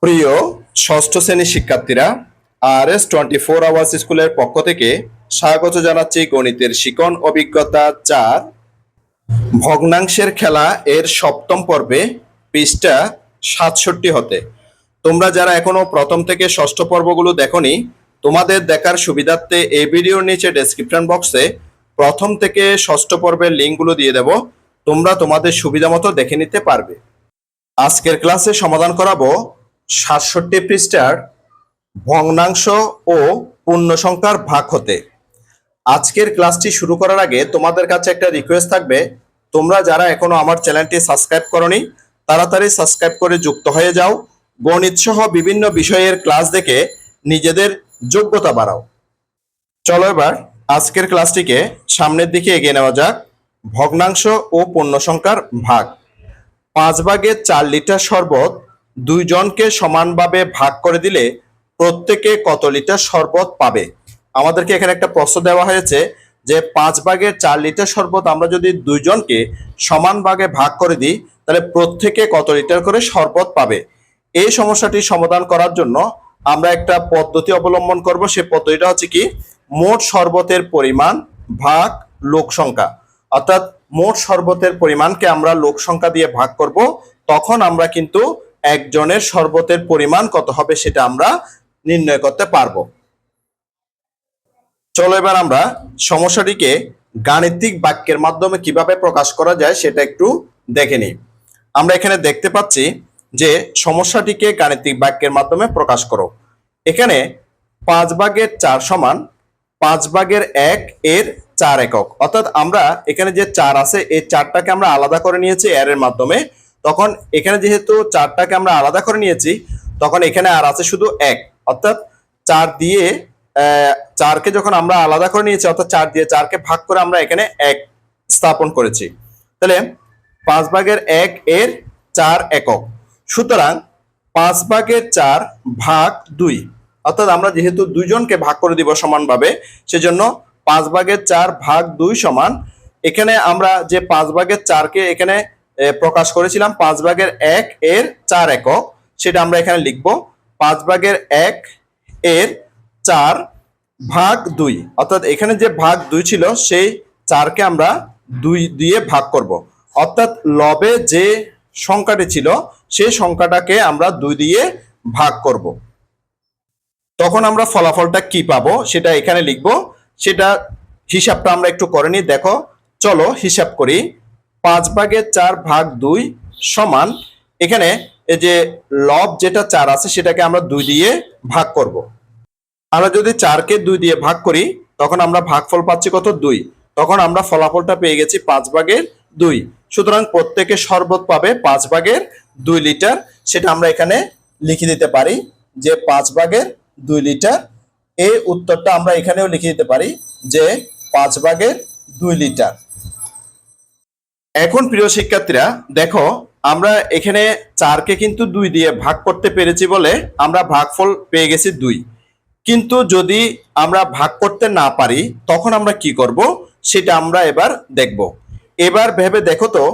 প্রিয় ষষ্ঠ শ্রেণীর শিক্ষার্থীরা, RS 24 আওয়ার্স স্কুলের পক্ষ থেকে স্বাগত জানাচ্ছি গণিতের শিকন অভিজ্ঞতা 4 ভগ্নাংশের খেলা এর সপ্তম পর্বে পৃষ্ঠা 67 হতে। তোমরা যারা এখনো প্রথম থেকে ষষ্ঠ পর্বগুলো দেখোনি, তোমাদের দেখার সুবিধার্থে এই ভিডিওর নিচে ডেসক্রিপশন বক্সে প্রথম থেকে ষষ্ঠ পর্বের লিঙ্কগুলো দিয়ে দেব। তোমরা তোমাদের সুবিধা মতো দেখে নিতে পারবে। আজকের ক্লাসে সমাধান করাবো 67 পৃষ্ঠার ভগ্নাংশ ও পূর্ণ সংখ্যার ভাগ হতে। আজকের ক্লাসটি শুরু করার আগে তোমাদের কাছে একটা রিকোয়েস্ট থাকবে, তোমরা যারা এখনো আমার চ্যানেলটি সাবস্ক্রাইব করনি তাড়াতাড়ি সাবস্ক্রাইব করে যুক্ত হয়ে যাও। গণিত সহ বিভিন্ন বিষয়ের ক্লাস দেখে নিজেদের যোগ্যতা বাড়াও। চলো এবার আজকের ক্লাসটিকে সামনের দিকে এগিয়ে নেওয়া যাক। ভগ্নাংশ ও পূর্ণ সংখ্যার ভাগ। 5/4 লিটার শরবত দুইজনকে সমানভাবে ভাগ করে দিলে প্রত্যেকে কত লিটার শরবত পাবে? আমাদেরকে এখানে একটা প্রশ্ন দেওয়া হয়েছে যে 5/4 লিটার শরবত আমরা যদি দুইজনকে সমান ভাগে ভাগ করে দিই তাহলে প্রত্যেকে কত লিটার করে শরবত পাবে। এই সমস্যাটি সমাধান করার জন্য আমরা একটা পদ্ধতি অবলম্বন করব। সেই পদ্ধতিটা হচ্ছে কি, মোট শরবতের পরিমাণ ভাগ লোক সংখ্যা। অর্থাৎ মোট শরবতের পরিমাণকে আমরা লোক সংখ্যা দিয়ে ভাগ করব, তখন আমরা কিন্তু একজনের শরবতের পরিমাণ কত হবে সেটা আমরা নির্ণয় করতে পারবো। চলো এবার আমরা সমস্যাটিকে গাণিতিক বাক্যের মাধ্যমে কিভাবে প্রকাশ করা যায় সেটা একটু দেখে নিই। আমরা এখানে দেখতে পাচ্ছি যে সমস্যাটিকে গাণিতিক বাক্যের মাধ্যমে প্রকাশ করো। এখানে 5/4 সমান 5/1 এর 4 একক। অর্থাৎ আমরা এখানে যে 4 আছে এই 4টাকে আমরা আলাদা করে নিয়েছি এর মাধ্যমে। তখন এখানে যেহেতু 4টাকে আমরা আলাদা করে নিয়েছি, তখন এখানে আর আছে শুধু 1। অর্থাৎ 4 দিয়ে 4কে যখন আমরা আলাদা করে নিয়েছি, অর্থাৎ 4 দিয়ে 4কে ভাগ করে আমরা এখানে 1 স্থাপন করেছি। তাহলে 5/1 এর 4 একক। সুতরাং 5/4 ভাগ 2। অর্থাৎ আমরা যেহেতু দুইজনকে ভাগ করে দিব সমানভাবে, সেজন্য 5/4 ভাগ 2 সমান, এখানে আমরা যে 5/4কে এখানে প্রকাশ করেছিলাম 5/1 এর 4 একক, সেটা আমরা এখানে লিখব 5/1 এর 4 ভাগ 2। অর্থাৎ এখানে যে ভাগ 2 ছিল সেই 4কে আমরা 2 দিয়ে ভাগ করব। অর্থাৎ লবে যে সংখ্যাটি ছিল সেই সংখ্যাটাকে আমরা 2 দিয়ে ভাগ করব। তখন আমরা ফলাফলটা কি পাবো সেটা এখানে লিখব। সেটা হিসাবটা আমরা একটু করে নিই। দেখো, চলো হিসাব করি। 5/4 ভাগ 2 সমান, এখানে এই যে লব যেটা 4 আছে সেটাকে আমরা 2 দিয়ে ভাগ করব। আমরা যদি 4কে 2 দিয়ে ভাগ করি তখন আমরা ভাগফল পাচ্ছি কত? 2। তখন আমরা ফলাফলটা পেয়ে গেছি 5/2। সুতরাং প্রত্যেকে শরবত পাবে 5/2 লিটার। সেটা আমরা এখানে লিখে দিতে পারি যে 5/2 লিটার। এই উত্তরটা আমরা এখানেও লিখে দিতে পারি যে 5/2 লিটার। এখন প্রিয় শিক্ষার্থীরা দেখো, আমরা এখানে 4কে কিন্তু 2 দিয়ে ভাগ করতে পেরেছি বলে আমরা ভাগফল পেয়ে গেছি 2। কিন্তু যদি আমরা ভাগ করতে না পারি তখন আমরা কি করব সেটা আমরা এবার দেখব। এবার ভেবে দেখো তো,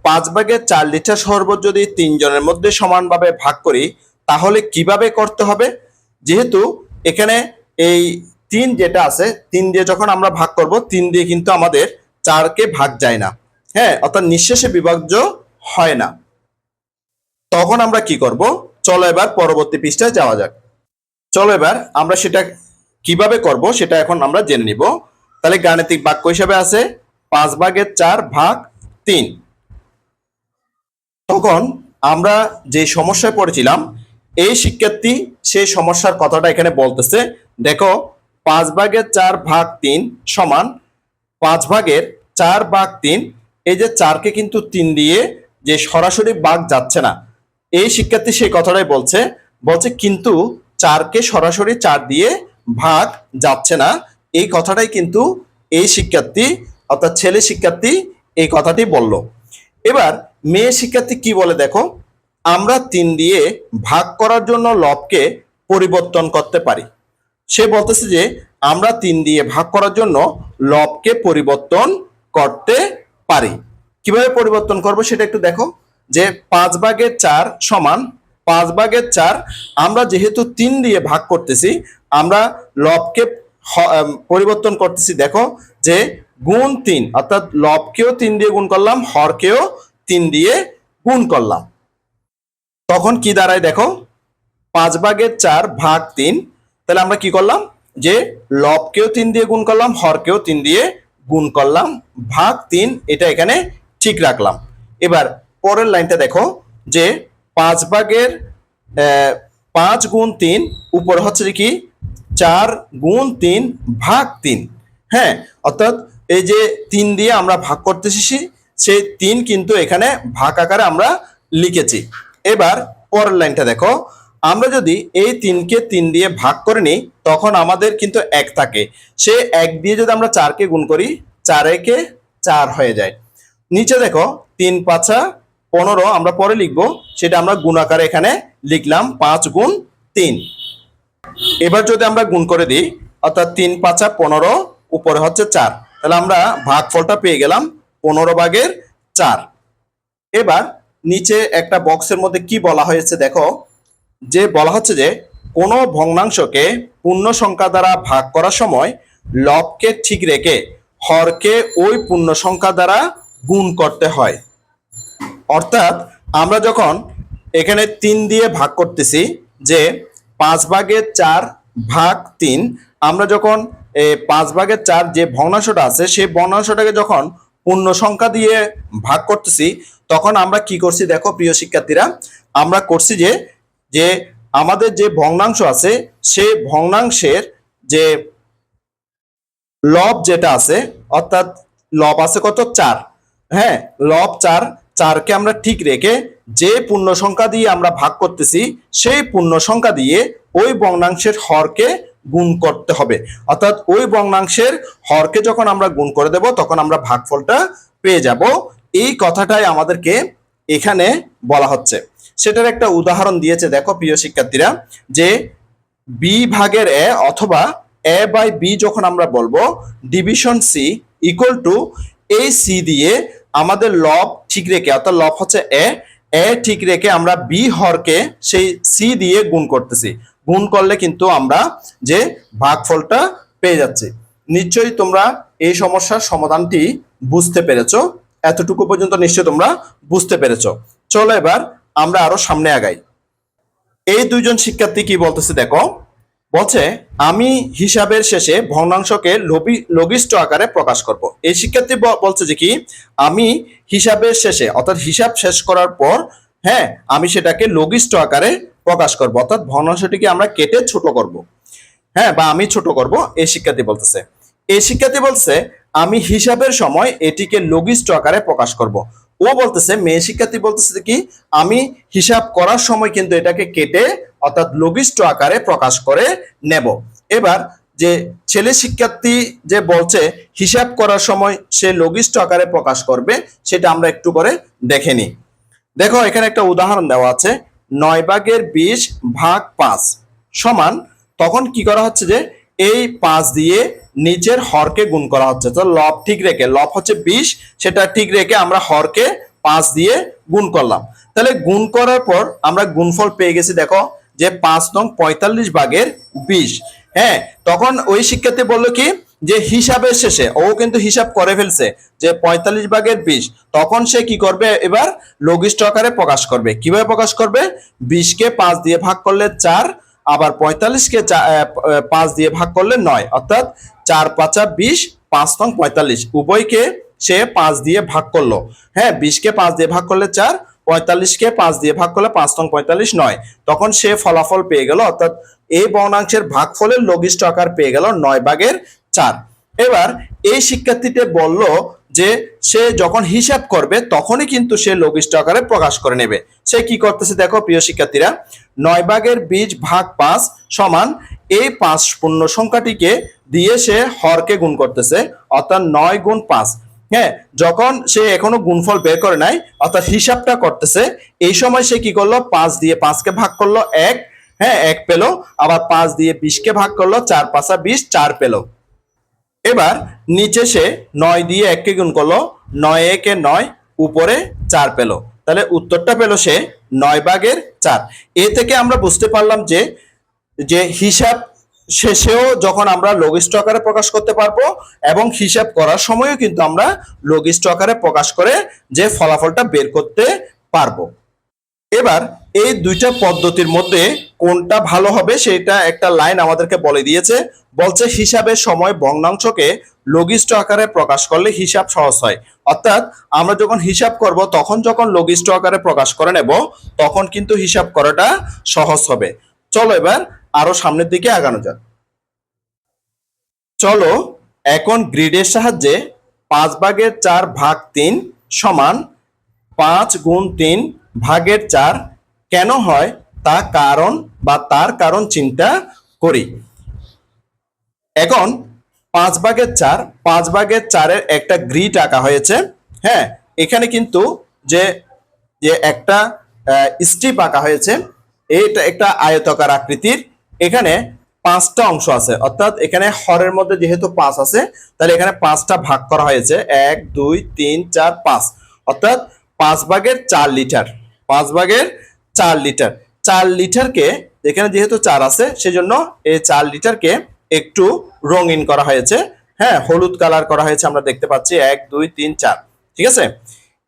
5/4 লিটার শরবত যদি 3 জনের মধ্যে সমানভাবে ভাগ করি তাহলে কিভাবে করতে হবে? যেহেতু এখানে এই 3 যেটা আছে, 3 দিয়ে যখন আমরা ভাগ করব 3 দিয়ে কিন্তু আমাদের 4কে ভাগ যায় না। হ্যাঁ, অর্থাৎ নিঃশেষে বিভাজ্য হয় না। তখন আমরা কি করব? চলো এবার পরবর্তী পৃষ্ঠায় যাওয়া যাক। চলো এবার আমরা সেটা কিভাবে করব সেটা এখন আমরা জেনে নিব। তাহলে গাণিতিক বাক্য হিসেবে আছে 5/4 ভাগ 3। তখন আমরা যে সমস্যায় পড়েছিলাম এই শিক্ষার্থী সেই সমস্যার কথাটা এখানে বলতেছে। দেখো, 5/4 ভাগ 3 সমান 5/4 ভাগ 3। এই যে 4কে কিন্তু 3 দিয়ে যে সরাসরি ভাগ যাচ্ছে না, এই শিক্ষার্থী সেই কথাটাই বলছে। কিন্তু 4কে সরাসরি 4 দিয়ে ভাগ যাচ্ছে না, এই কথাটাই কিন্তু এই শিক্ষার্থী অর্থাৎ ছেলে শিক্ষার্থী এই কথাটি বলল। এবার মেয়ে শিক্ষার্থী কি বলে দেখো, আমরা 3 দিয়ে ভাগ করার জন্য লবকে পরিবর্তন করতে পারি। সে বলতেছে যে আমরা 3 দিয়ে ভাগ করার জন্য লবকে পরিবর্তন করতে পারি। কিভাবে পরিবর্তন করব সেটা একটু দেখো। যে 5/4 সমান 5/4 আমরা যেহেতু 3 দিয়ে ভাগ করতেছি, আমরা লবকে পরিবর্তন করতেছি। দেখো যে গুণ 3, অর্থাৎ লবকেও 3 দিয়ে গুণ করলাম, হরকেও 3 দিয়ে গুণ করলাম। তখন কি দাঁড়ায় দেখো, 5/4 ভাগ 3। তাহলে আমরা কি করলাম, যে লবকেও 3 দিয়ে গুণ করলাম, হরকেও 3 দিয়ে গুণ করলাম, ভাগ 3, এটা এখানে ঠিক রাখলাম। এবার পরের লাইনটা দেখো যে 5 গুণ 3, উপরে হচ্ছে কি 4 গুণ 3 ভাগ 3। হ্যাঁ, অর্থাৎ এই যে 3 দিয়ে আমরা ভাগ করতেছি, সেই 3 কিন্তু এখানে ভাগ আকারে আমরা লিখেছি। এবার পরের লাইনটা দেখো, আমরা যদি এই 3কে 3 দিয়ে ভাগ করে নিই, তখন আমাদের কিন্তু 1 থাকে। সে 1 দিয়ে যদি আমরা 4কে গুণ করি, 4 একে 4 হয়ে যায়। নিচে দেখো 3 5 15, আমরা পরে লিখবো, সেটা আমরা গুণ আকারে এখানে লিখলাম 5 গুণ 3। এবার যদি আমরা গুণ করে দিই, অর্থাৎ 3 5 15, উপরে হচ্ছে 4, তাহলে আমরা ভাগফলটা পেয়ে গেলাম 15/4। এবার নিচে একটা বক্সের মধ্যে কি বলা হয়েছে দেখো, যে বলা হচ্ছে যে কোনো ভগ্নাংশকে পূর্ণ সংখ্যা দ্বারা ভাগ করার সময় লবকে ঠিক রেখে হরকে ওই পূর্ণ সংখ্যা দ্বারা গুণ করতে হয়। অর্থাৎ আমরা যখন এখানে 3 দিয়ে ভাগ করতেছি, যে 5/4 ভাগ 3, আমরা যখন 5/4 যে ভগ্নাংশটা আছে, সেই ভগ্নাংশটাকে যখন পূর্ণ সংখ্যা দিয়ে ভাগ করতেছি, তখন আমরা কি করছি দেখো প্রিয় শিক্ষার্থীরা, আমরা করছি যে যে আমাদের যে ভগ্নাংশ আছে, সেই ভগ্নাংশের যে লব যেটা আছে, অর্থাৎ লব আছে কত 4। হ্যাঁ, লব 4, 4কে আমরা ঠিক রেখে যে পূর্ণ সংখ্যা দিয়ে আমরা ভাগ করতেছি, সেই পূর্ণ সংখ্যা দিয়ে ওই ভগ্নাংশের হরকে গুণ করতে হবে। অর্থাৎ ওই ভগ্নাংশের হরকে যখন আমরা গুণ করে দেব, তখন আমরা ভাগফলটা পেয়ে যাব। এই কথাটাই আমাদেরকে এখানে বলা হচ্ছে। সেটার একটা উদাহরণ দিয়েছে দেখো প্রিয় শিক্ষার্থীরা, যে বি ভাগের এ অথবা এ বাই বি যখন আমরা বলবো, ডিভিশন সি ইকুয়াল টু এই সি দিয়ে আমাদের লব ঠিক রেখে, অর্থাৎ লব হচ্ছে এ ঠিক রেখে আমরা বি হরকে সেই সি দিয়ে গুণ করতেছি। গুণ করলে কিন্তু আমরা যে ভাগফলটা পেয়ে যাচ্ছি। নিশ্চয়ই তোমরা এই সমস্যার সমাধানটি বুঝতে পেরেছো। এতটুকু পর্যন্ত নিশ্চয়ই তোমরা বুঝতে পেরেছো। চলো এবার আমরা আরো সামনে আগাই। এই দুইজন শিক্ষার্থী কি বলতেছে দেখো, বলছে আমি হিসাবের শেষে ভগ্নাংশকে লঘিষ্ঠ আকারে প্রকাশ করব। এই শিক্ষার্থী বলছে যে কি, আমি হিসাবের শেষে, অর্থাৎ হিসাব শেষ করার পর, হ্যাঁ, আমি সেটাকে লঘিষ্ঠ আকারে প্রকাশ করব, অর্থাৎ ভগ্নাংশটিকে আমরা কেটে ছোট করব। হ্যাঁ, বা আমি ছোট করব, এই শিক্ষার্থী বলতেছে। এই শিক্ষার্থী বলছে আমি হিসাবের সময় এটিকে লঘিষ্ঠ আকারে প্রকাশ করব। ও বলতেছে, মেয়ে শিক্ষার্থী বলতেছে কি, আমি হিসাব করার সময় কিন্তু এটাকে কেটে, অর্থাৎ লঘিষ্ঠ আকারে প্রকাশ করে নেব। এবার যে ছেলে শিক্ষার্থী যে বলছে হিসাব করার সময় সে লঘিষ্ঠ আকারে প্রকাশ করবে, সেটা আমরা একটু করে দেখে নিই। দেখো এখানে একটা উদাহরণ দেওয়া আছে, 9/20 ভাগ 5 সমান, তখন কি করা হচ্ছে যে এই 5 দিয়ে নিচের হরকে গুণ করা হচ্ছে। তো লব ঠিক রেখে, লব হচ্ছে 20, সেটা ঠিক রেখে আমরা হরকে 5 দিয়ে গুণ করলাম। তাহলে গুণ করার পর আমরা গুণফল পেয়ে গেছি দেখো, যে 5 নং 45/20। হ্যাঁ, তখন ওই শিক্ষার্থী বললো কি, যে হিসাবের শেষে ও কিন্তু হিসাব করে ফেলছে যে 45/20, তখন সে কি করবে, এবার লঘিষ্ঠ আকারে প্রকাশ করবে। কিভাবে প্রকাশ করবে, 20কে 5 দিয়ে ভাগ করলে 4, আবার 45কে 5 দিয়ে ভাগ করলে 9, অর্থাৎ 4 5 20, 5 নং 45, উভয়কে সে 5 দিয়ে ভাগ করলো। হ্যাঁ, 20কে 5 দিয়ে ভাগ করলে 4, 45কে 5 দিয়ে ভাগ করলে 5 নং 45 9, তখন সে ফলাফল পেয়ে গেল, অর্থাৎ এই ভগ্নাংশের ভাগফলের লঘিষ্ঠ আকার পেয়ে গেল 9/4। এবার এই শিক্ষার্থীতে বলল যে সে যখন হিসাব করবে তখনই কিন্তু সে লঘিষ্ঠ আকারে প্রকাশ করে নেবে। সে কি করতেছে দেখো প্রিয় শিক্ষার্থীরা, 9/20 ভাগ 5 সমান, এই 5 পূর্ণ সংখ্যাটিকে দিয়ে সে হরকে গুণ করতেছে, অর্থাৎ 9 গুণ 5। হ্যাঁ, যখন সে এখনো গুণফল বের করে নাই, অর্থাৎ হিসাবটা করতেছে, এই সময় সে কি করলো, 5 দিয়ে 5কে ভাগ করলো 1, হ্যাঁ 1 পেলো, আবার 5 দিয়ে 20কে ভাগ করলো 4 5 20, 4 পেলো। এবার নিচে সে 9 দিয়ে 1কে গুণ করলো, 9 1 9, উপরে 4 পেলো। তাহলে উত্তরটা পেলো সে 9/4। এ থেকে আমরা বুঝতে পারলাম যে যে হিসাব শেষেও যখন আমরা লঘিষ্ঠ আকারে প্রকাশ করতে পারবো এবং হিসাব করার সময়ও কিন্তু আমরা লঘিষ্ঠ আকারে প্রকাশ করে যে ফলাফলটা বের করতে পারবো। এবার এই দুইটা পদ্ধতির মধ্যে কোনটা ভালো হবে সেটা একটা লাইন আমাদেরকে বলে দিয়েছে। বলছে হিসাবের সময় ভগ্নাংশকে লঘিষ্ঠ আকারে প্রকাশ করলে হিসাব সহজ হয়। অর্থাৎ আমরা যখন হিসাব করব তখন যখন লঘিষ্ঠ আকারে প্রকাশ করে নেব তখন কিন্তু হিসাব করাটা সহজ হবে। চলো এবার আরো সামনের দিকে আগানো যাক। চলো এখন গ্রিডের সাহায্যে 5/4 সমান 5 × 3/4 কেন হয় তা তার কারণ চিন্তা করি। এখন 5/4 একটা গ্রিড আঁকা হয়েছে। হ্যাঁ, এখানে কিন্তু যে যে একটা স্ট্রিপ আঁকা হয়েছে, এটা একটা আয়তাকার আকৃতির। এখানে 5টা অংশ আছে, অর্থাৎ এখানে হরের মধ্যে যেহেতু 5 আছে তাহলে এখানে 5টা ভাগ করা হয়েছে, 1 2 3 4 5, অর্থাৎ 5/4 লিটার। 5/4 লিটার। 4 লিটারকে এখানে যেহেতু 4 আছে সেজন্য এই 4 লিটারকে একটু রঙিন করা হয়েছে। হ্যাঁ, হলুদ কালার করা হয়েছে, আমরা দেখতে পাচ্ছি 1 2 3 4। ঠিক আছে,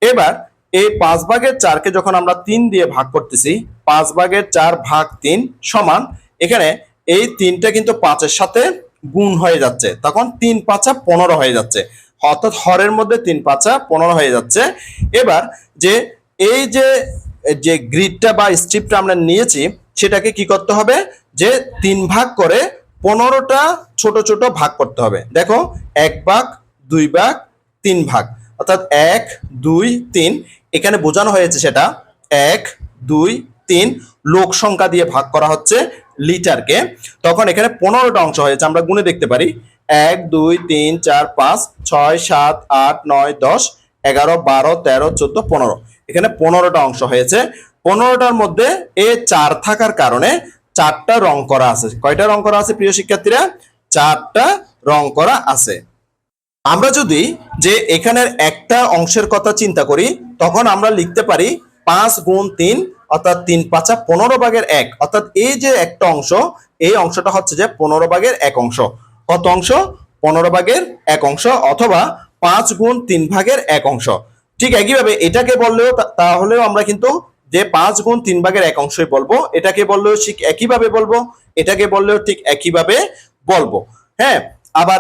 এবার এই 5/4কে যখন আমরা 3 দিয়ে ভাগ করতেছি, 5/4 সমান এখানে এই 3টা কিন্তু 5-এর সাথে গুণ হয়ে যাচ্ছে, তখন 3 5 15 হয়ে যাচ্ছে, অর্থাৎ হরের মধ্যে 3 5 15 হয়ে যাচ্ছে। এবার যে এই যে যে গ্রিডটা বা স্ট্রিপটা আমরা নিয়েছি সেটাকে কি করতে হবে, যে 3 ভাগ করে 15টা ছোট ছোট ভাগ করতে হবে। দেখো 1 ভাগ 2 ভাগ 3 ভাগ, অর্থাৎ 1 2 3 এখানে বোঝানো হয়েছে সেটা 1 2 3 লোক সংখ্যা দিয়ে ভাগ করা হচ্ছে লিটারকে, তখন এখানে 15টা অংশ হয়েছে, আমরা গুণে দেখতে পারি 1 2 3 4 5 6 7 8 9 10 11 12 13 14 15, এখানে 15টা অংশ হয়েছে। 15টার মধ্যে এ 4 থাকার কারণে 4টা রং করা আছে। কয়টা রং করা আছে প্রিয় শিক্ষার্থীরা? 4টা রং করা আছে। আমরা যদি যে এখানের একটা অংশের কথা চিন্তা করি তখন আমরা লিখতে পারি 5 × 3, অর্থাৎ 3 5 15/1, অর্থাৎ এই যে একটা অংশ, এই অংশটা হচ্ছে যে 15/1 অংশ। কত অংশ? 15/1 অংশ, অথবা 5 × 3/1 অংশ। ঠিক একইভাবে এটাকে বললেও তাহলেও আমরা কিন্তু যে 5 × 3/1 অংশই বলবো, এটাকে বললেও ঠিক একইভাবে বলবো, এটাকে বললেও ঠিক একইভাবে বলবো। হ্যাঁ, আবার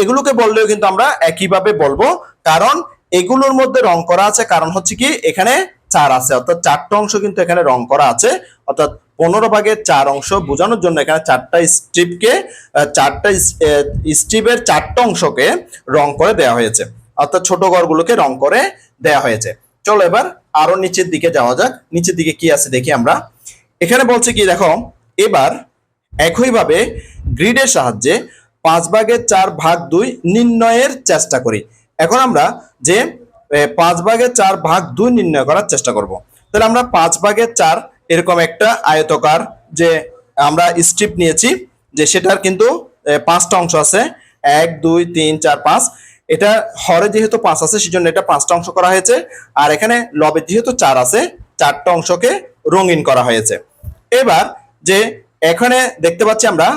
এগুলোকে বললেও কিন্তু আমরা একইভাবে বলবো, কারণ এগুলোর মধ্যে রং করা আছে, কারণ হচ্ছে কি এখানে 4 আছে, অর্থাৎ 4টা অংশ কিন্তু এখানে রং করা আছে, অর্থাৎ 15/4 অংশ বোঝানোর জন্য এখানে 4টা স্ট্রিপের 4টা অংশকে রং করে দেওয়া হয়েছে, অর্থাৎ ছোট ঘরগুলোকে রং করে দেওয়া হয়েছে। চলো এবার আরো নিচের দিকে যাওয়া যাক। নিচের দিকে কি আছে দেখি আমরা। এখানে বলছে কি দেখো, এবার একইভাবে গ্রিডের সাহায্যে 5/4 নির্ণয়ের চেষ্টা করি। এখন আমরা যে 5/4 নির্ণয় করার চেষ্টা করব। তাহলে আমরা 5/4 এরকম একটা আয়তকার যে আমরা স্ট্রিপ নিয়েছি, যে সেটার কিন্তু 5টা অংশ আছে, 1 2 3 4 5। এটা হরে যেহেতু 5 আছে সেজন্য এটা 5টা অংশ করা হয়েছে, আর এখানে লবে যেহেতু 4 আছে 4টা অংশকে রঙিন করা হয়েছে। এবার যে এখানে দেখতে পাচ্ছি আমরা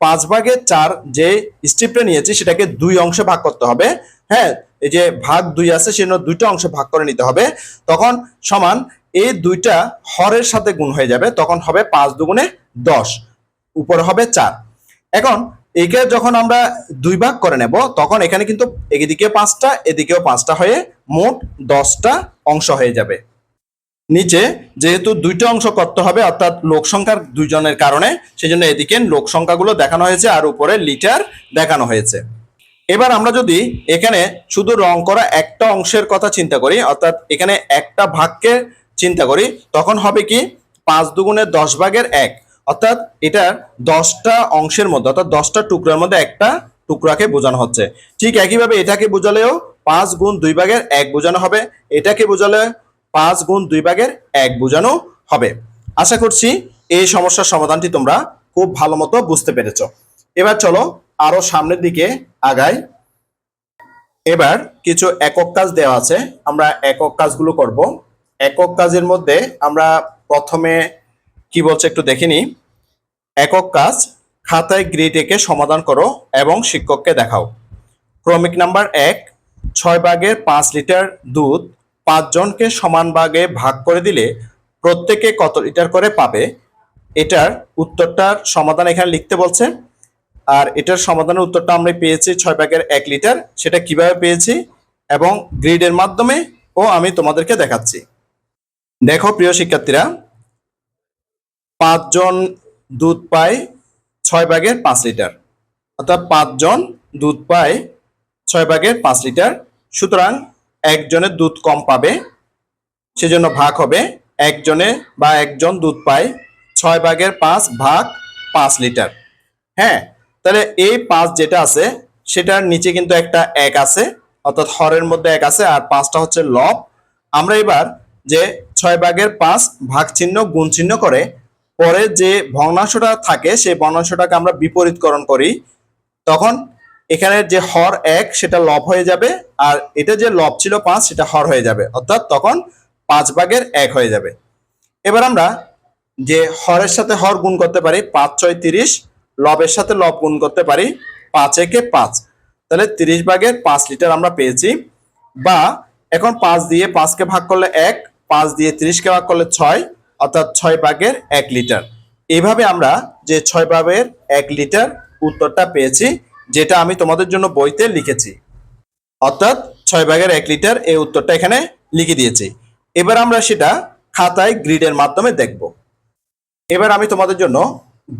5/4 যে স্ট্রিপটা নিয়েছি সেটাকে 2 অংশে ভাগ করতে হবে। হ্যাঁ, এই যে ভাগ 2 আছে সেজন্য 2টা অংশে ভাগ করে নিতে হবে, তখন সমান এই 2টা হরের সাথে গুণ হয়ে যাবে, তখন হবে 5 2 10, উপরে হবে 4। এখন একে যখন আমরা 2 ভাগ করে নেব তখন এখানে কিন্তু এদিকে 5টা এদিকেও 5টা হয়ে মোট 10টা অংশ হয়ে যাবে। নিচে যেহেতু 2টা অংশ করতে হবে, অর্থাৎ লোক সংখ্যার 2 জনের কারণে, সেজন্য এদিকে লোক সংখ্যাগুলো দেখানো হয়েছে আর উপরে লিটার দেখানো হয়েছে। এবার আমরা যদি এখানে শুধু রং করা একটা অংশের কথা চিন্তা করি, অর্থাৎ এখানে একটা ভাগকে চিন্তা করি, তখন হবে কি 5 2 10/1, অর্থাৎ এটার 10টা অংশের মধ্যে, অর্থাৎ 10টা টুকরার মধ্যে একটা টুকরাকে বোঝানো হচ্ছে। ঠিক একইভাবে এটাকে বোঝালেও 5 × 2/1 বোঝানো হবে, এটাকে বোঝালে 5 × 2/1 বোঝানো হবে। আশা করছি এই সমস্যার সমাধানটি তোমরা খুব ভালো মতো বুঝতে পেরেছো। এবার চলো আরো সামনের দিকে আগাই। এবার কিছু একক কাজ দেওয়া আছে, আমরা একক কাজগুলো করব। একক কাজের মধ্যে আমরা প্রথমে কি বলছে একটু দেখে নিই। একক কাজ, খাতায় গ্রিড এঁকে সমাধান করো এবং শিক্ষককে দেখাও। ক্রমিক নাম্বার 1, 6/5 লিটার দুধ 5 জনকে সমান ভাগে ভাগ করে দিলে প্রত্যেকে কত লিটার করে পাবে? এটার উত্তরটার সমাধান এখানে লিখতে বলছে। আর এটার সমাধানের উত্তরটা আমরা পেয়েছি 6/1 লিটার। সেটা কিভাবে পেয়েছি এবং গ্রিডের মাধ্যমে আমি তোমাদেরকে দেখাচ্ছি। দেখো প্রিয় শিক্ষার্থীরা, 5 জন দুধ পায় 6/5 লিটার, অর্থাৎ 5 জন দুধ পায় 6/5 লিটার। সুতরাং একজনের দুধ কম পাবে, সেজন্য ভাগ হবে একজন দুধ পায় 6/5 ভাগ 5 লিটার। হ্যাঁ, তাহলে এই 5 যেটা আছে সেটার নিচে কিন্তু একটা 1 আছে, অর্থাৎ হরের মধ্যে 1 আছে, আর 5টা হচ্ছে লব। আমরা এবার যে 6/5 ভাগ চিহ্ন গুণ চিহ্ন করে পরে যে ভগ্নাংশটা থাকে সেই ভগ্নাংশটাকে আমরা বিপরীতকরণ করি, তখন এখানে যে হর 1 সেটা লব হয়ে যাবে, আর এটা যে লব ছিল 5 সেটা হর হয়ে যাবে, অর্থাৎ তখন 5/1 হয়ে যাবে। এবার আমরা যে হরের সাথে হর গুণ করতে পারি 5 × 6 = 30, লবের সাথে লব গুণ করতে পারি 5 × 1 = 5, তাহলে 30/5 লিটার আমরা পেয়েছি। বা এখন 5 দিয়ে 5কে ভাগ করলে 1, 5 দিয়ে 30কে ভাগ করলে 6, অর্থাৎ 6/1 লিটার। এইভাবে আমরা যে 6/1 লিটার উত্তরটা পেয়েছি, যেটা আমি তোমাদের জন্য বইতে লিখেছি, অর্থাৎ 6/1 লিটার এই উত্তরটা এখানে লিখে দিয়েছি। এবার আমরা সেটা খাতায় গ্রিডের মাধ্যমে দেখব। এবার আমি তোমাদের জন্য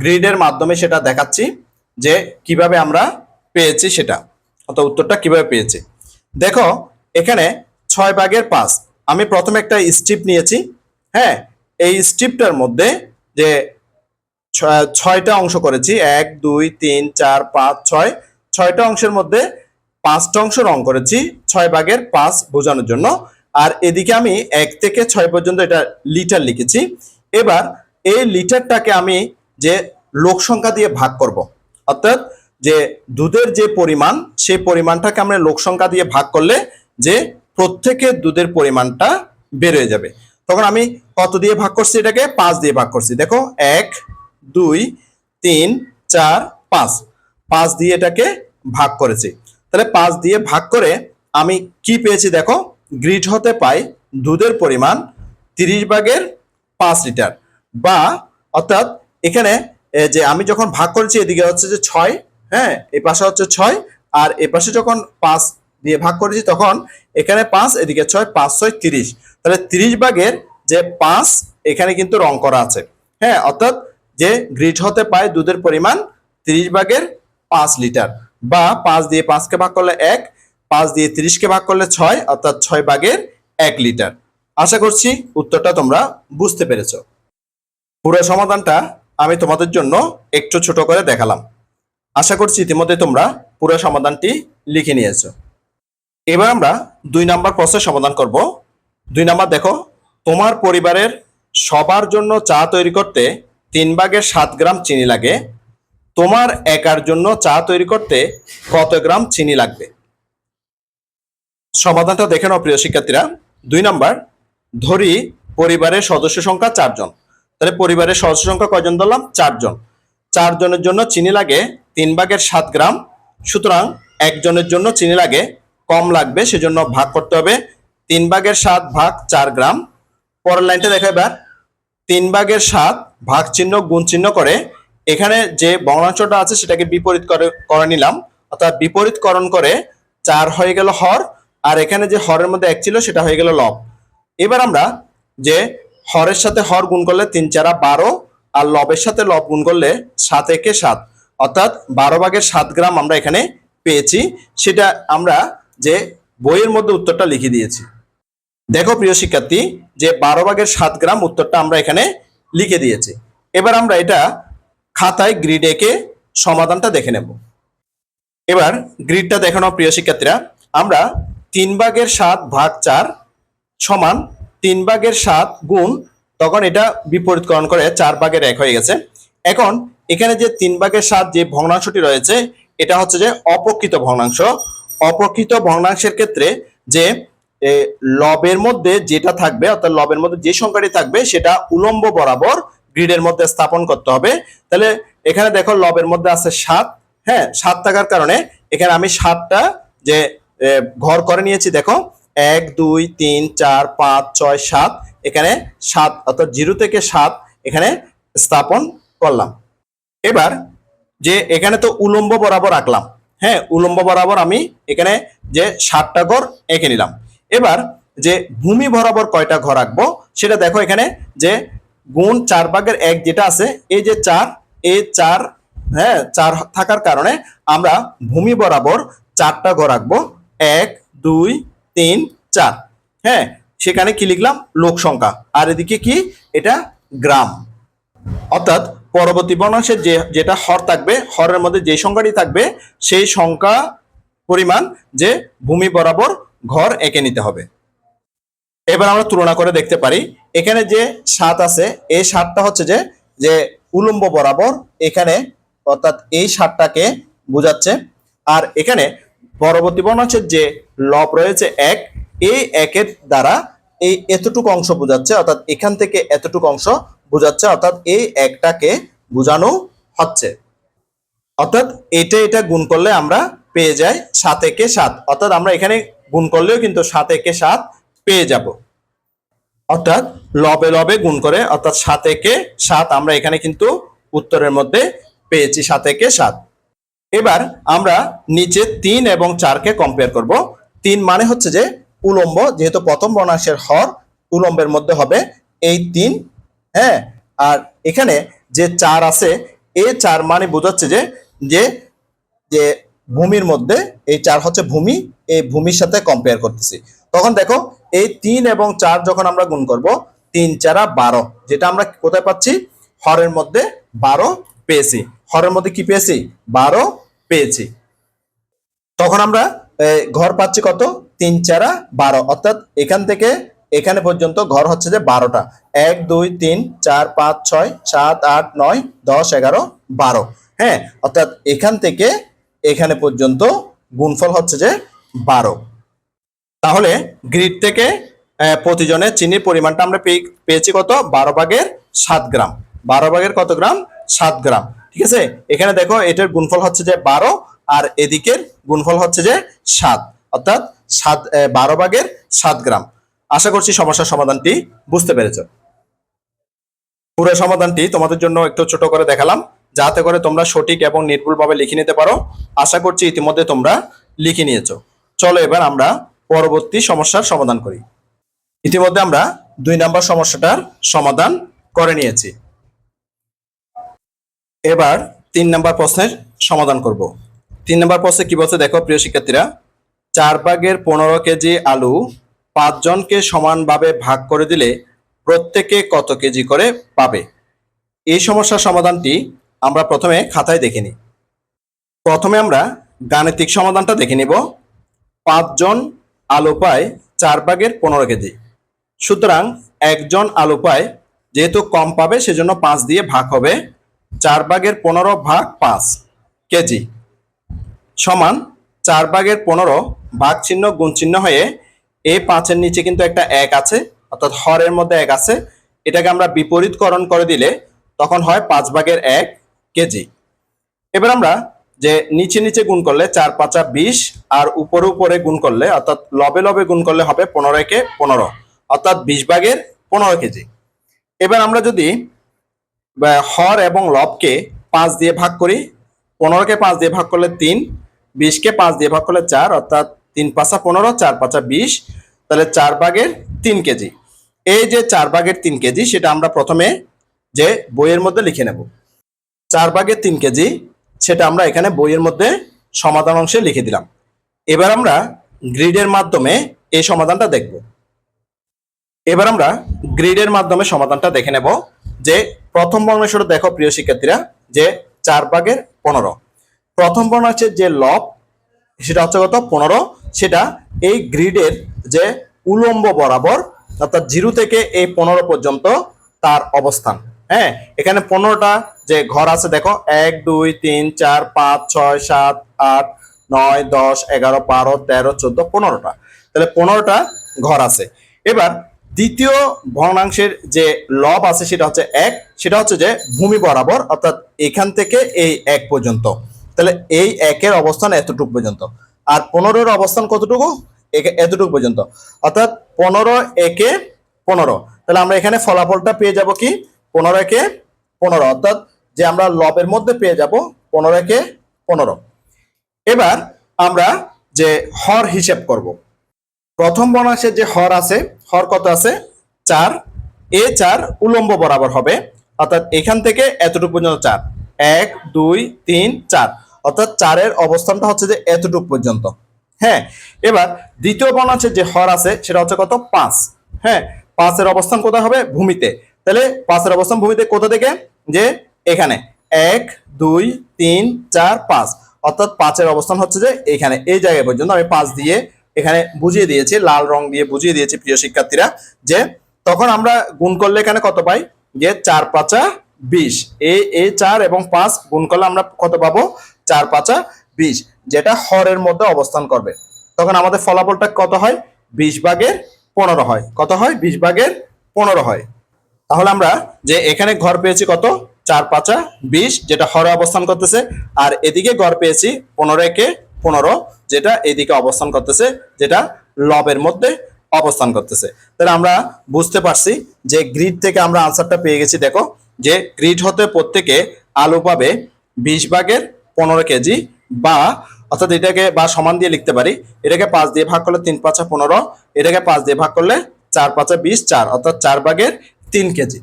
গ্রিডের মাধ্যমে সেটা দেখাচ্ছি যে কিভাবে আমরা পেয়েছি সেটা, অর্থাৎ উত্তরটা কিভাবে পেয়েছি। দেখো এখানে 6/5 আমি প্রথমে একটা স্ট্রিপ নিয়েছি। হ্যাঁ, এই স্ট্রিপটার মধ্যে যে 6টা অংশ করেছি, 1 2 3 4 5 6, 6টা অংশের মধ্যে 5টা অংশ রং করেছি 6/5 বোঝানোর জন্য। আর এদিকে আমি 1 থেকে 6 পর্যন্ত এটা লিটার লিখেছি। এবার এই লিটারটাকে আমি যে লোক সংখ্যা দিয়ে ভাগ করব, অর্থাৎ যে দুধের যে পরিমাণ সেই পরিমাণটাকে আমরা লোক সংখ্যা দিয়ে ভাগ করলে যে প্রত্যেকের দুধের পরিমাণটা বের হয়ে যাবে। তখন আমি কত দিয়ে ভাগ করছি? এটাকে 5 দিয়ে ভাগ করছি। দেখো 1 2 3 4 5, 5 দিয়ে এটাকে ভাগ করেছি। তাহলে 5 দিয়ে ভাগ করে আমি কি পেয়েছি? দেখো গ্রিড হতে পাই দুধের পরিমাণ 30/5 লিটার, বা অর্থাৎ এখানে যে আমি যখন ভাগ করেছি এদিকে হচ্ছে যে 6, হ্যাঁ এই পাশে হচ্ছে 6, আর এই পাশে যখন 5 দিয়ে ভাগ করেছি তখন এখানে 5 এদিকে 6, 5 6 30, তাহলে 30/5 এখানে কিন্তু রং করা আছে। হ্যাঁ, অর্থাৎ যে গ্রিড হতে পায় দুধের পরিমাণ 30/5 লিটার, বা 5 দিয়ে 5কে ভাগ করলে 1, 5 দিয়ে 30কে ভাগ করলে 6, অর্থাৎ 6/1 লিটার। আশা করছি উত্তরটা তোমরা বুঝতে পেরেছো। পুরো সমাধানটা আমি তোমাদের জন্য একটু ছোট করে দেখালাম। আশা করছি ইতিমধ্যে তোমরা পুরো সমাধানটি লিখে নিয়েছো। এবার আমরা 2 নাম্বার প্রশ্নের সমাধান করব। 2 নাম্বার দেখো, তোমার পরিবারের সবার জন্য চা তৈরি করতে 3/7 গ্রাম চিনি লাগে, তোমার একার জন্য চা তৈরি করতে কত গ্রাম চিনি লাগবে? সমাধানটা দেখে নাও প্রিয় শিক্ষার্থীরা। 2 নাম্বার, ধরি পরিবারের সদস্য সংখ্যা 4 জন। তাহলে পরিবারের সদস্য সংখ্যা কয়জন ধরলাম? 4 জন। 4 জনের জন্য চিনি লাগে 3/7 গ্রাম, সুতরাং একজনের জন্য চিনি লাগে কম লাগবে, সেজন্য ভাগ করতে হবে 3/7 ভাগ 4 গ্রাম। পরের লাইনটা দেখো, এবার 3/7 ভাগ চিহ্ন গুণ চিহ্ন করে এখানে যে ভগ্নাংশটা আছে সেটাকে বিপরীত করে নিলাম, অর্থাৎ বিপরীতকরণ করে 4 হয়ে গেল হর, আর এখানে যে হরের মধ্যে 1 ছিল সেটা হয়ে গেল লব। এবার আমরা যে হরের সাথে হর গুণ করলে 3 4 12, আর লবের সাথে লব গুণ করলে 7 1 7, অর্থাৎ 12/7 গ্রাম আমরা এখানে পেয়েছি। সেটা আমরা যে বইয়ের মধ্যে উত্তরটা লিখে দিয়েছি। দেখো প্রিয় শিক্ষার্থী, যে 12/7 গ্রাম উত্তরটা আমরা এখানে লিখে দিয়েছি। এবার আমরা এটা খাতায় গ্রিড এঁকে সমাধানটা দেখে নেব। এবার গ্রিডটা দেখানো প্রিয় শিক্ষার্থীরা, আমরা 3/7 ভাগ 4 সমান 3/7 গুণ, তখন এটা বিপরীতকরণ করে 4/1 হয়ে গেছে। এখন এখানে যে 3/7 যে ভগ্নাংশটি রয়েছে এটা হচ্ছে যে অপ্রকৃত ভগ্নাংশ। অপ্রকৃত ভগ্নাংশের ক্ষেত্রে যে এ, লবের মধ্যে যেটা থাকবে অর্থাৎ লবের মধ্যে যে সংখ্যাটি থাকবে সেটা উলম্ব বরাবর গ্রিডের মধ্যে স্থাপন করতে হবে। তাহলে এখানে দেখো লবের মধ্যে আছে 7, হ্যাঁ 7 থাকার কারণে এখানে আমি 7টা যে ঘর করে নিয়েছি, দেখো 1 2 3 4 5 6 7, এখানে 7 অর্থাৎ 0 থেকে 7 এখানে স্থাপন করলাম। এবার যে এখানে তো উলম্ব বরাবর আঁকলাম, হ্যাঁ উলম্ব বরাবর আমি এখানে যে 7টা ঘর এঁকে নিলাম। এবার যে ভূমি বরাবর কয়টা ঘর আঁকবো সেটা দেখো, এখানে যে গুণ 4/1 যেটা আছে, এই যে 4, এই 4, হ্যাঁ 4 থাকার কারণে আমরা ভূমি বরাবর 4টা ঘর আঁকবো, 1 2 3 4, হ্যাঁ সেখানে কি লিখলাম লোক সংখ্যা, আর এদিকে কি এটা গ্রাম। অর্থাৎ পরবর্তী বর্ণাংশের যেটা হর থাকবে, হরের মধ্যে যে সংখ্যাটি থাকবে সেই সংখ্যা পরিমাণ যে ভূমি বরাবর ঘর এঁকে নিতে হবে। এবার আমরা তুলনা করে দেখতে পারি, এখানে যে 7 আছে এই 7টা হচ্ছে যে যে উলম্ব বরাবর এখানে, অর্থাৎ এই 7টাকে বোঝাচ্ছে। আর এখানে পরবর্তী বর্ণাংশের যে লব রয়েছে 1, এই 1-এর দ্বারা এই এতটুকু অংশ বোঝাচ্ছে, অর্থাৎ এখান থেকে এতটুকু অংশ বোঝাচ্ছে, অর্থাৎ এই 1টাকে বোঝানো হচ্ছে। অর্থাৎ এটা গুণ করলে আমরা পেয়ে যাই 7 একে 7, অর্থাৎ আমরা এখানে গুণ করলেও কিন্তু 7 একে 7 পেয়ে যাব। অর্থাৎ লবে লবে গুণ করে অর্থাৎ 7 একে 7 আমরা এখানে কিন্তু উত্তরের মধ্যে পেয়েছি 7 একে 7। এবার আমরা নিচে 3 এবং 4কে কম্পেয়ার করব। 3 মানে হচ্ছে যে উলম্ব, যেহেতু প্রথম বর্ণাংশের হর উলম্বের মধ্যে হবে এই 3, হ্যাঁ আর এখানে যে 4 আছে এই 4 মানে বোঝাচ্ছে যে যে যে ভূমির মধ্যে এই 4 হচ্ছে ভূমি, এই ভূমির সাথে কম্পেয়ার করতেছি। তখন দেখো এই 3 এবং 4 যখন আমরা গুণ করব 3 4 12, যেটা আমরা কোথায় পাচ্ছি হরের মধ্যে 12 পেয়েছি, হরের মধ্যে কি পেয়েছি 12 পেয়েছি। তখন আমরা ঘর পাচ্ছি কত 3 4 12, অর্থাৎ এখান থেকে এখানে পর্যন্ত ঘর হচ্ছে যে 12টা, 1 2 3 4 5 6 7 8 9 10 11 12, হ্যাঁ অর্থাৎ এখান থেকে এখানে পর্যন্ত গুণফল হচ্ছে যে 12। তাহলে গ্রিড থেকে প্রতিজনের চিনির পরিমাণটা আমরা পেয়েছি কত 12/7 গ্রাম, 12 কত গ্রাম 7 গ্রাম, ঠিক আছে। এখানে দেখো এটার গুণফল হচ্ছে যে 12 আর এদিকের গুণফল হচ্ছে যে 7, অর্থাৎ 12/7 গ্রাম। আশা করছি সমস্যার সমাধানটি বুঝতে পেরেছো। পুরো সমাধানটি তোমাদের জন্য একটু ছোট করে দেখালাম যাতে করে তোমরা সঠিক এবং নির্ভুলভাবে লিখে নিতে পারো। আশা করছি ইতিমধ্যে তোমরা লিখে নিয়েছো। চলো এবার আমরা পরবর্তী সমস্যার সমাধান করি। ইতিমধ্যে আমরা 2 নম্বর সমস্যাটার সমাধান করে নিয়েছি। এবার 3 নম্বর প্রশ্নের সমাধান করব। 3 নম্বর প্রশ্নে কি বলছে দেখো প্রিয় শিক্ষার্থীরা, 4/15 কেজি আলু 5 জনকে সমানভাবে ভাগ করে দিলে প্রত্যেকে কত কেজি করে পাবে? এই সমস্যার সমাধানটি আমরা প্রথমে খাতায় দেখে নিই। প্রথমে আমরা গাণিতিক সমাধানটা দেখে নিব। 5 জন আলু পায় 4/15 কেজি, সুতরাং 1 জন আলু পায়, যেহেতু কম পাবে সেজন্য 5 দিয়ে ভাগ হবে, 4/15 ভাগ 5 কেজি সমান 4/15 ভাগ চিহ্ন গুণ চিহ্ন হয়ে এই 5-এর নিচে কিন্তু একটা 1 আছে, অর্থাৎ হরের মধ্যে 1 আছে, এটাকে আমরা বিপরীতকরণ করে দিলে তখন হয় 5/1 কেজি। এবার আমরা যে নিচে নিচে গুণ করলে 4 5 20 আর উপরে উপরে গুণ করলে অর্থাৎ লবে লবে গুণ করলে হবে 15/15, অর্থাৎ 20/15 কেজি। এবার আমরা যদি হর এবং লবকে 5 দিয়ে ভাগ করি, 15কে 5 দিয়ে ভাগ করলে 3, 20কে 5 দিয়ে ভাগ করলে 4, অর্থাৎ 3 5 15 4 5 20, তাহলে 4/3 কেজি। এই যে 4/3 কেজি সেটা আমরা প্রথমে যে বইয়ের মধ্যে লিখে নেব। 4/3 কেজি সেটা আমরা এখানে বইয়ের মধ্যে সমাধান অংশে লিখে দিলাম। এবার আমরা গ্রিডের মাধ্যমে এই সমাধানটা দেখব। এবার আমরা গ্রিডের মাধ্যমে সমাধানটা দেখে নেব। যে প্রথম বর্ণাংশটা দেখো প্রিয় শিক্ষার্থীরা, যে 4/15 প্রথম বর্ণাংশের যে লব সেটা হচ্ছে কত 15, সেটা এই গ্রিডের যে উলম্ব বরাবর অর্থাৎ 0 থেকে এই 15 পর্যন্ত তার অবস্থান। হ্যাঁ এখানে 15টা যে ঘর আছে দেখো 1 2 3 4 5 6 7 8 9 10 11 12 13 14 15টা, তাহলে 15টা ঘর আছে। এবার দ্বিতীয় ভগ্নাংশের যে লব আছে সেটা হচ্ছে 1, সেটা হচ্ছে যে ভূমি বরাবর, অর্থাৎ এখান থেকে এই 1 পর্যন্ত। তাহলে এই 1-এর অবস্থান এতটুকু পর্যন্ত, আর 15-এর অবস্থান কতটুকু, এতটুকু পর্যন্ত, অর্থাৎ 15 একে 15। তাহলে আমরা এখানে ফলাফলটা পেয়ে যাব কি, 15 একে 15, অর্থাৎ যে আমরা লবের মধ্যে পেয়ে যাব 15 একে 15। এবার আমরা যে হর হিসেব করব। প্রথম ভগ্নাংশের যে হর আছে, হর কত আছে 4, এ 4 উলম্ব বরাবর হবে, অর্থাৎ এখান থেকে এতটুকু পর্যন্ত 4, 1 2 3 4, অর্থাৎ 4-এর অবস্থানটা হচ্ছে যে এতটুকু পর্যন্ত। হ্যাঁ, এবার দ্বিতীয় ভগ্নাংশের যে হর আছে সেটা হচ্ছে কত 5। হ্যাঁ, 5-এর অবস্থান কোথায় হবে, ভূমিতে। তাহলে 5-এর অবস্থান ভূমিতে কোথা থেকে, যে এখানে 1 2 3 4 5, অর্থাৎ 5-এর অবস্থান হচ্ছে যে এখানে, এই জায়গায় পর্যন্ত। আমি 5 দিয়ে এখানে বুঝিয়ে দিয়েছি, লাল রং দিয়ে বুঝিয়ে দিয়েছি প্রিয় শিক্ষার্থীরা, যে তখন আমরা গুণ করলে এখানে কত পাই, যে 4 5 20, এই 4 এবং 5 গুণ করলে আমরা কত পাবো, 4 5 20, যেটা হরের মধ্যে অবস্থান করবে। তখন আমাদের ফলাফলটা কত হয়, 20/15 হয়। কত হয়, 20/15 হয়। তাহলে আমরা যে এখানে ঘর পেয়েছি কত, 4 5 20, যেটা হরে অবস্থান করতেছে, আর এদিকে ঘর পেয়েছি 15 একে 15, যেটা এদিকে অবস্থান করতেছে, যেটা লবের মধ্যে অবস্থান করতেছে। তাহলে আমরা বুঝতে পারছি যে গ্রিড থেকে আমরা আনসারটা পেয়ে গেছি। দেখো যে গ্রিড হতে প্রত্যেকে আলু পাবে 20/15 কেজি, বা অর্থাৎ এটাকে বা সমান দিয়ে লিখতে পারি, এটাকে 5 দিয়ে ভাগ করলে 3 5 15, এটাকে 5 দিয়ে ভাগ করলে 4 5 20, 4, অর্থাৎ 4/3 কেজি।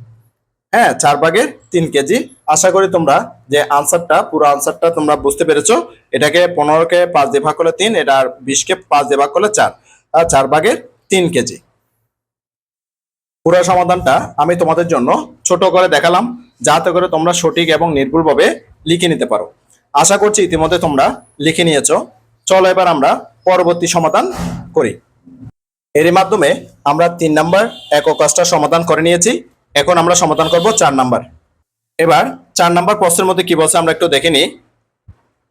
হ্যাঁ, 4/3 কেজি। আশা করি তোমরা যে আনসারটা, পুরো আনসারটা তোমরা বুঝতে পেরেছো। এটাকে 15-কে 5 দিয়ে ভাগ করলে 3, এটা আর 20-কে 5 দিয়ে ভাগ করলে 4, আর 4/3 কেজি। পুরো সমাধানটা আমি তোমাদের জন্য ছোট করে দেখালাম, যাতে করে তোমরা সঠিক এবং নির্ভুলভাবে লিখে নিতে পারো। আশা করছি ইতিমধ্যে তোমরা লিখে নিয়েছো। চলো এবার আমরা পরবর্তী সমাধান করি। এর মাধ্যমে আমরা 3 নাম্বার একক কাজটা সমাধান করে নিয়েছি। এখন আমরা সমাধান করব 4 নাম্বার। এবার 4 নাম্বার প্রশ্নের মধ্যে কি বলছে আমরা একটু দেখে নিই।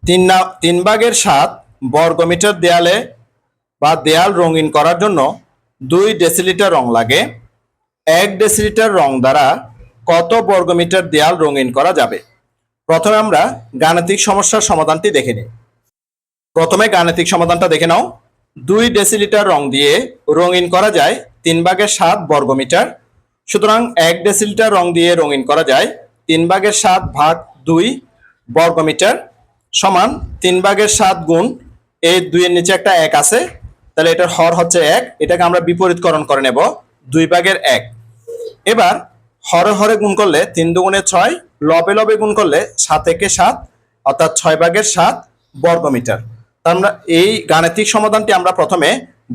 3/7 বর্গমিটার দেয়ালে বা দেয়াল রঙিন করার জন্য 2 ডেসিলিটার রং লাগে। 1 ডেসিলিটার রং দ্বারা কত বর্গমিটার দেয়াল রঙিন করা যাবে? প্রথমে আমরা গাণিতিক সমস্যার সমাধানটি দেখে নিই। প্রথমে গাণিতিক সমাধানটা দেখে নাও। 2 ডেসিলিটার রং দিয়ে রঙিন করা যায় 3/7 বর্গমিটার। সুতরাং 1 ডেসিলিটার রং দিয়ে রঙিন করা যায় 3/7 ভাগ 2 বর্গমিটার, সমান 3/7 গুণ এই 2 এর নিচে একটা 1 আছে, তাহলে এটার হর হচ্ছে 1। এটাকে আমরা বিপরীতকরণ করে নেব, 2/1। এবার হরে হরে গুণ করলে 3 দুগুণে 6, লবে লবে গুণ করলে 7 একে 7, অর্থাৎ 6/7 বর্গমিটার। আমরা এই গাণিতিক সমাধানটি আমরা প্রথমে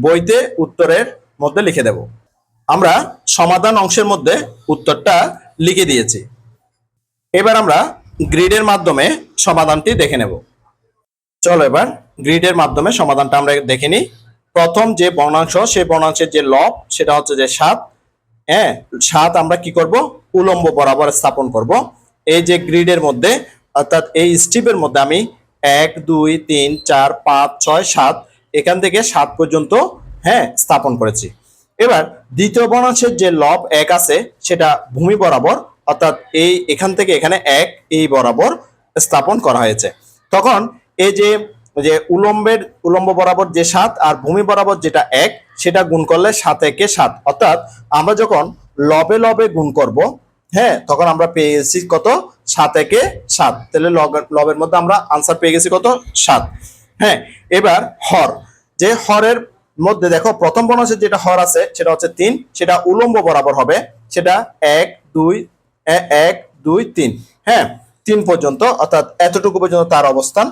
বইতে উত্তরের মধ্যে লিখে দেব। আমরা সমাধান অংশের মধ্যে উত্তরটা লিখে দিয়েছি। এবার আমরা গ্রিডের মাধ্যমে সমাধানটি দেখে নেব। চলো এবার গ্রিডের মাধ্যমে সমাধানটা আমরা দেখে নিই। প্রথম যে বর্ণাংশ, সেই বর্ণাংশের যে লব সেটা হচ্ছে যে 7। হ্যাঁ, 7 আমরা কি করব, উলম্ব বরাবর স্থাপন করব এই যে গ্রিডের মধ্যে, অর্থাৎ এই স্ট্রিপের মধ্যে আমি 1 2 3 4 5 6 7, এখান থেকে 7 পর্যন্ত হ্যাঁ স্থাপন করেছি। এবার দ্বিতীয় ভগ্নাংশের যে লব 1 আছে সেটা ভূমি বরাবর, অর্থাৎ এই এখান থেকে এখানে 1 এই বরাবর স্থাপন করা হয়েছে। তখন এই যে যে উলম্ব বরাবর যে 7 আর ভূমি বরাবর যেটা 1, সেটা গুণ করলে 7 একে 7, অর্থাৎ আমরা যখন লবে লবে গুণ করব, হ্যাঁ, তখন আমরা পেয়ে গেছি কত, 7 একে 7। তাহলে লবের মধ্যে আমরা আনসার পেয়ে গেছি কত, 7। হ্যাঁ, এবার হর, যে হরের মধ্যে দেখো প্রথম ভগ্নাংশের যেটা হর আছে সেটা হচ্ছে 3, সেটা উলম্ব বরাবর হবে, সেটা 1 2 1 2 3, হ্যাঁ 3 পর্যন্ত, অর্থাৎ এতটুকু পর্যন্ত তার অবস্থান।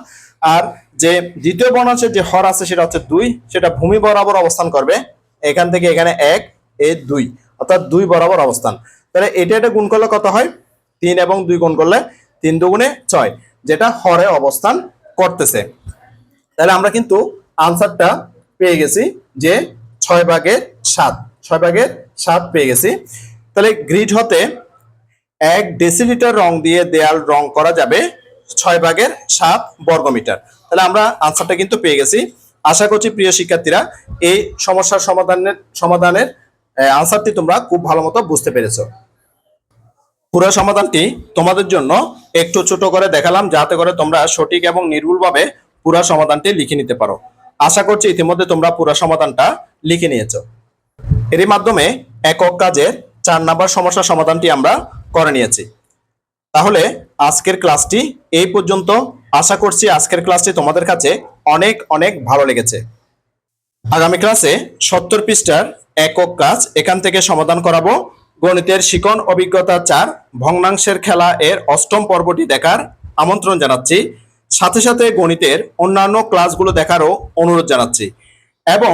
আর যে দ্বিতীয় ভগ্নাংশের যে হর আছে সেটা হচ্ছে 2, সেটা ভূমি বরাবর অবস্থান করবে, এখান থেকে এখানে 1 এই 2, অর্থাৎ 2 বরাবর অবস্থান। তাহলে এটা গুণ করলে কত হয়, 3 এবং 2 গুণ করলে 3 দুগুণে 6, যেটা হরে অবস্থান করতেছে। তাহলে আমরা কিন্তু আনসারটা পেয়ে গেছি যে 6/7, 6/7 পেয়ে গেছি। তাহলে গ্রিড হতে 1 ডেসিলিটার রং দিয়ে দেয়াল রং করা যাবে 6/7 বর্গমিটার। তাহলে আমরা আনসারটা কিন্তু পেয়ে গেছি। আশা করছি প্রিয় শিক্ষার্থীরা এই সমস্যার সমাধানের আনসারটি তোমরা খুব ভালো মতো বুঝতে পেরেছো। পুরো সমাধানটি তোমাদের জন্য একটু ছোট করে দেখালাম যাতে করে তোমরা সঠিক এবং নির্ভুলভাবে পুরো সমাধানটি লিখে নিতে পারো। আশা করছি ইতিমধ্যে তোমরা পুরো সমাধানটা লিখে নিয়েছো। এরই মাধ্যমে একক কাজের 4 নাম্বার সমস্যার সমাধানটি আমরা করে নিয়েছি। তাহলে আজকের ক্লাসটি এই পর্যন্ত। আশা করছি আজকের ক্লাসটি তোমাদের কাছে অনেক অনেক ভালো লেগেছে। আগামী ক্লাসে 70 পৃষ্ঠার একক কাজ এখান থেকে সমাধান করাবো। গণিতের শিকন অভিজ্ঞতা 4 ভগ্নাংশের খেলা এর 8ম পর্বটি দেখার আমন্ত্রণ জানাচ্ছি। সাথে সাথে গণিতের অন্যান্য ক্লাসগুলো দেখারও অনুরোধ জানাচ্ছি এবং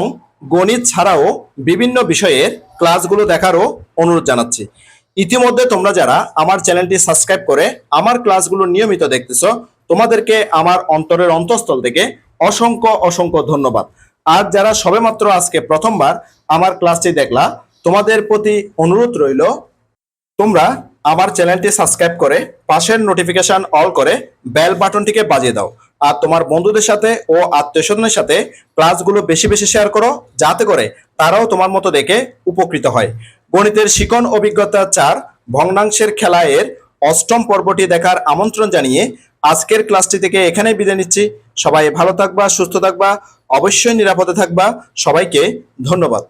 গণিত ছাড়াও বিভিন্ন বিষয়ের ক্লাসগুলো দেখারও অনুরোধ জানাচ্ছি। ইতিমধ্যে তোমরা যারা আমার চ্যানেলটি সাবস্ক্রাইব করে আমার ক্লাসগুলো নিয়মিত দেখতেছো, তোমাদেরকে আমার অন্তরের অন্তঃস্থল থেকে অসংখ্য অসংখ্য ধন্যবাদ। আর যারা সবেমাত্র আজকে প্রথমবার আমার ক্লাসটি দেখলা, তোমাদের প্রতি অনুরোধ রইল তোমরা আমার চ্যানেলটি সাবস্ক্রাইব করে পাশের নোটিফিকেশন অল করে বেল বাটনটিকে বাজিয়ে দাও। আর তোমার বন্ধুদের সাথে ও আত্মীয়স্বজনের সাথে ক্লাসগুলো বেশি বেশি শেয়ার করো যাতে করে তারাও তোমার মতো দেখে উপকৃত হয়। গণিতের শিকন অভিজ্ঞতা 4 ভগ্নাংশের খেলা এর 8ম পর্বটি দেখার আমন্ত্রণ জানিয়ে আজকের ক্লাসটি থেকে এখানেই বিদায় নিচ্ছি। সবাই ভালো থাকবা, সুস্থ থাকবা, অবশ্যই নিরাপদে থাকবা। সবাইকে ধন্যবাদ।